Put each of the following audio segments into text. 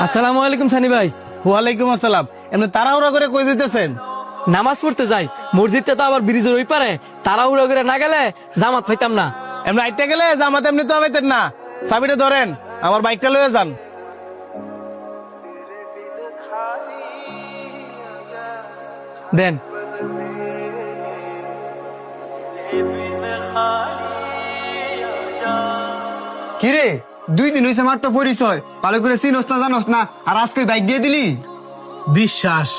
আসসালামু আলাইকুম সানি ভাই। ওয়ালাইকুম আসসালাম। এমনি তাড়াহুড়া করে কই দিতেছেন? নামাজ পড়তে যাই, মসজিদটা তো আবার ব্রিজের ওই পারে, তাড়াহুড়া করে না গেলে জামাত পাইতাম না। এমনি আইতে গেলে জামাত এমনি তো হইতেন না। চাবিটা ধরেন, আমার বাইকটা লয়ে যান। দেন। কিরে 2 দিন হইছে মাত্র পরিচয়, ভালো করে চিনস না জানস না, আর আজকে বাইক দিয়ে দিলি। বিশ্বাস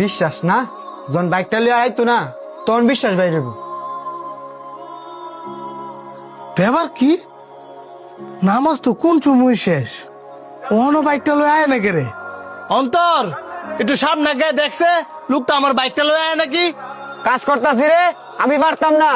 বিশ্বাস না? যখন বাইকটা লিয়ে আইতো না তখন বিশ্বাস বাইরে যাবো। ব্যাপার কি? নামাজ তো কোন সময় শেষ, ওহনো বাইকটা লয়ে আয় নাকি রে? অন্তর একটু সামনে গিয়ে দেখছে লোকটা আমার বাইকটা লয়ে আয় নাকি। কাজ করতাছি রে, আমি পারতাম না।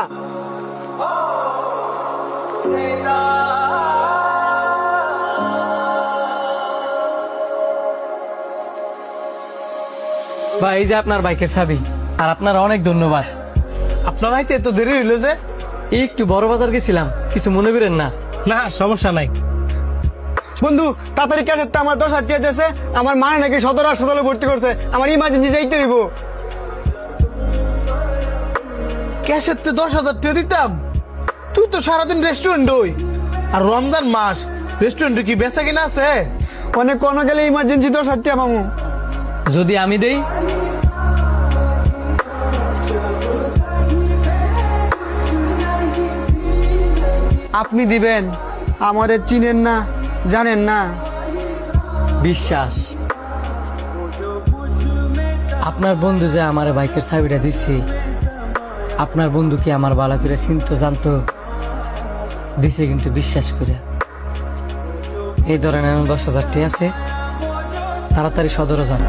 ভাই এই যে আপনার বাইকের চাবি, আর আপনার অনেক ধন্যবাদ। আপনার আইতে এত দেরি হইলো যে? একটু বড় বাজার গেছিলাম, কিছু মনে করেন না। না সমস্যা নাই। বন্ধু তাড়াতাড়ি ক্যাশের তো আমার 10,000 টাকা দিয়েছে, আমার মা নাকি সদর হাসপাতালে ভর্তি করছে, আমার ইমার্জেন্সি যাইতে হইব। ক্যাশের তো 10,000 টাকা দিতাম। তুই তো সারাদিন রেস্টুরেন্ট হই, আর রমজান মাস রেস্টুরেন্টে কি বেচা কিনা আছে? অনেক কোনো গেলে ইমার্জেন্সি 10,000 টাকা পাবো। যদি আমি দেই? আপনি দিবেন? আমারে চিনেন না, জানেন না। বিশ্বাস। আপনার বন্ধু যে আমার বাইকের চাবিটা দিছে, আপনার বন্ধু কি আমার বালা করে চিনতো জানতো? দিছে কিন্তু বিশ্বাস করে। এই ধরনের 10,000 টাকা আছে, তাড়াতাড়ি সদরে যান।